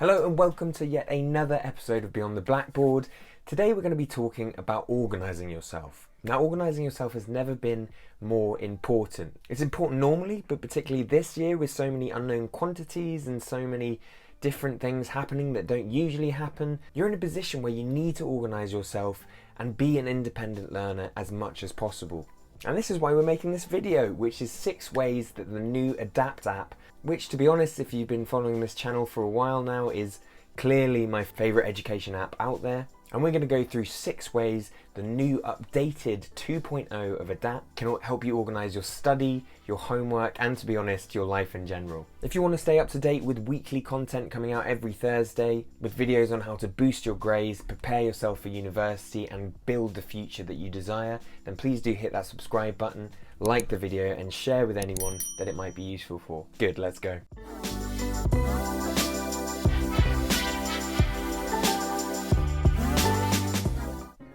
Hello and welcome to yet another episode of Beyond the Blackboard. Today we're going to be talking about organising yourself. Now, organising yourself has never been more important. It's important normally, but particularly this year with so many unknown quantities and so many different things happening that don't usually happen, you're in a position where you need to organise yourself and be an independent learner as much as possible. And this is why we're making this video, which is 6 ways that the new Adapt app, which to be honest, if you've been following this channel for a while now, is clearly my favourite education app out there. And we're going to go through 6 ways the new updated 2.0 of Adapt can help you organise your study, your homework, and to be honest, your life in general. If you want to stay up to date with weekly content coming out every Thursday, with videos on how to boost your grades, prepare yourself for university, and build the future that you desire, then please do hit that subscribe button, like the video, and share with anyone that it might be useful for. Good, let's go.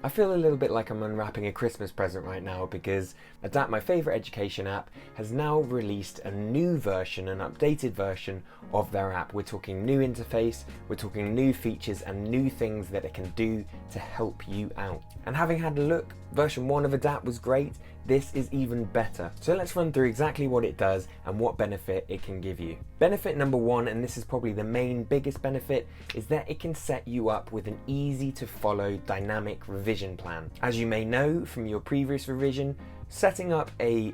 I feel a little bit like I'm unwrapping a Christmas present right now because Adapt, my favourite education app, has now released a new version, an updated version of their app. We're talking new interface, we're talking new features and new things that it can do to help you out. And having had a look, version 1 of Adapt was great. This is even better. So let's run through exactly what it does and what benefit it can give you. Benefit number 1, and this is probably the biggest benefit, is that it can set you up with an easy to follow dynamic revision plan. As you may know from your previous revision, setting up a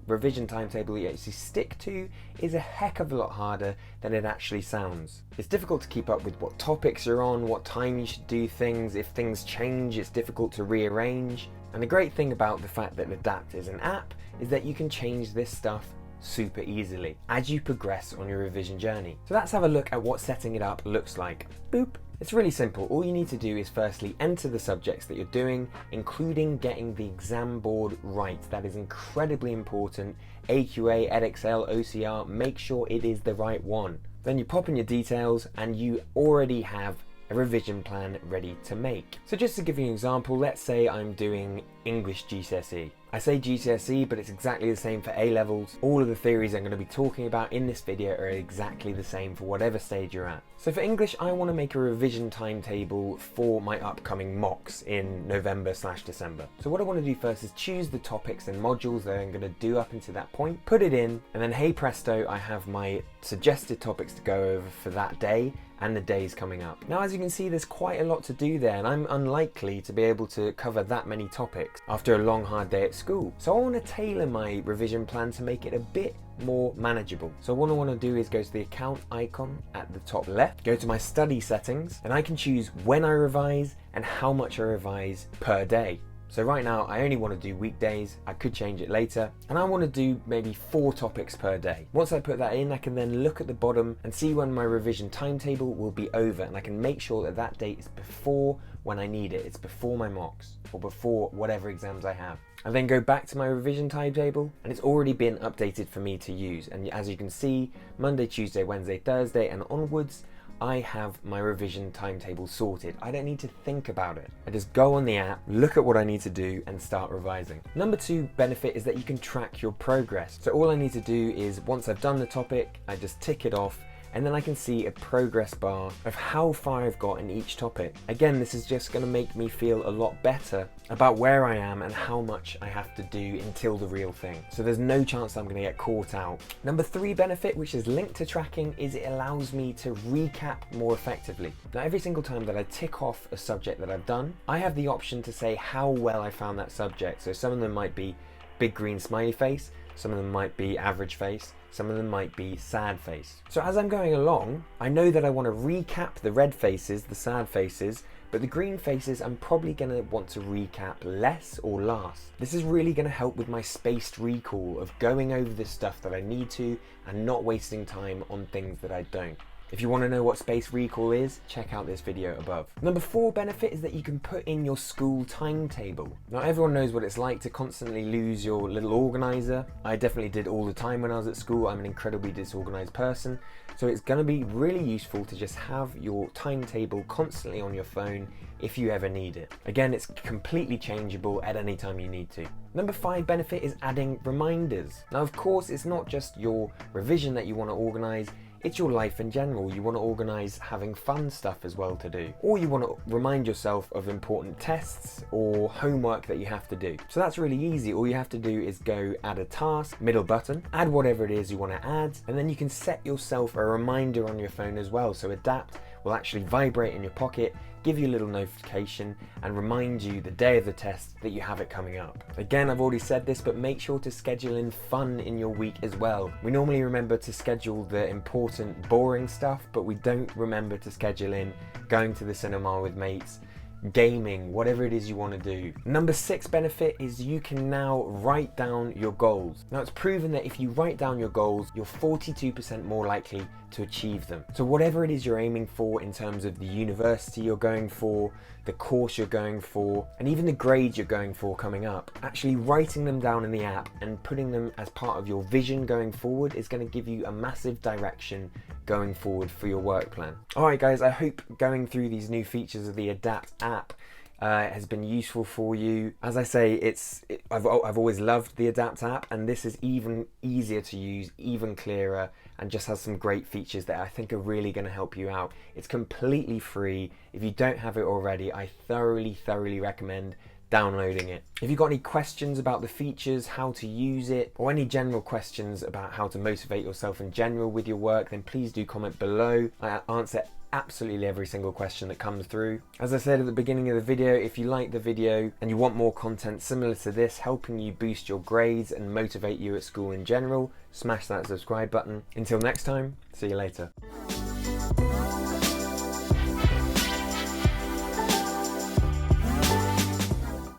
revision timetable you actually stick to is a heck of a lot harder than it actually sounds. It's difficult to keep up with what topics you're on, what time you should do things. If things change, it's difficult to rearrange. And the great thing about the fact that Adapt is an app is that you can change this stuff super easily as you progress on your revision journey. So let's have a look at what setting it up looks like. Boop. It's really simple. All you need to do is firstly enter the subjects that you're doing, including getting the exam board right. That is incredibly important. AQA, EdXL, OCR, make sure it is the right one. Then you pop in your details and you already have a revision plan ready to make. So just to give you an example, let's say I'm doing English GCSE. I say GCSE, but it's exactly the same for A-levels. All of the theories I'm going to be talking about in this video are exactly the same for whatever stage you're at. So for English, I want to make a revision timetable for my upcoming mocks in November/December. So what I want to do first is choose the topics and modules that I'm going to do up until that point, put it in, and then hey presto, I have my suggested topics to go over for that day and the days coming up. Now, as you can see, there's quite a lot to do there, and I'm unlikely to be able to cover that many topics after a long, hard day at school. So I want to tailor my revision plan to make it a bit more manageable. So what I want to do is go to the account icon at the top left, go to my study settings, and I can choose when I revise and how much I revise per day. So right now I only want to do weekdays. I could change it later, and I want to do maybe 4 topics per day. Once I put that in, I can then look at the bottom and see when my revision timetable will be over, and I can make sure that that date is before when I need it. It's before my mocks or before whatever exams I have. I then go back to my revision timetable and it's already been updated for me to use. And as you can see, Monday, Tuesday, Wednesday, Thursday and onwards, I have my revision timetable sorted. I don't need to think about it. I just go on the app, look at what I need to do and start revising. Number 2 benefit is that you can track your progress. So all I need to do is once I've done the topic, I just tick it off, and then I can see a progress bar of how far I've got in each topic. Again, this is just going to make me feel a lot better about where I am and how much I have to do until the real thing. So there's no chance I'm going to get caught out. Number 3 benefit, which is linked to tracking, is it allows me to recap more effectively. Now, every single time that I tick off a subject that I've done, I have the option to say how well I found that subject. So some of them might be big green smiley face, some of them might be average face, some of them might be sad face. So as I'm going along, I know that I want to recap the red faces, the sad faces, but the green faces I'm probably going to want to recap less or last. This is really going to help with my spaced recall of going over the stuff that I need to and not wasting time on things that I don't. If you want to know what space recall is, check out this video above. Number 4 benefit is that you can put in your school timetable. Now, everyone knows what it's like to constantly lose your little organizer. I definitely did all the time when I was at school. I'm an incredibly disorganized person. So it's going to be really useful to just have your timetable constantly on your phone if you ever need it. Again, it's completely changeable at any time you need to. Number 5 benefit is adding reminders. Now, of course, it's not just your revision that you want to organize. It's your life in general. You want to organise having fun stuff as well to do. Or you want to remind yourself of important tests or homework that you have to do. So that's really easy. All you have to do is go add a task, middle button, add whatever it is you want to add, and then you can set yourself a reminder on your phone as well. So Adapt will actually vibrate in your pocket, give you a little notification and remind you the day of the test that you have it coming up. Again, I've already said this, but make sure to schedule in fun in your week as well. We normally remember to schedule the important, boring stuff, but we don't remember to schedule in going to the cinema with mates, gaming, whatever it is you want to do. Number 6 benefit is you can now write down your goals. Now it's proven that if you write down your goals, you're 42% more likely to achieve them. So whatever it is you're aiming for in terms of the university you're going for, the course you're going for, and even the grades you're going for coming up, actually writing them down in the app and putting them as part of your vision going forward is going to give you a massive direction going forward for your work plan. Alright guys, I hope going through these new features of the Adapt app has been useful for you. As I say, I've always loved the Adapt app, and this is even easier to use, even clearer, and just has some great features that I think are really going to help you out. It's completely free. If you don't have it already, I thoroughly recommend downloading it. If you've got any questions about the features, how to use it, or any general questions about how to motivate yourself in general with your work, then please do comment below. I answer absolutely every single question that comes through. As I said at the beginning of the video, if you like the video and you want more content similar to this, helping you boost your grades and motivate you at school in general, smash that subscribe button. Until next time, see you later.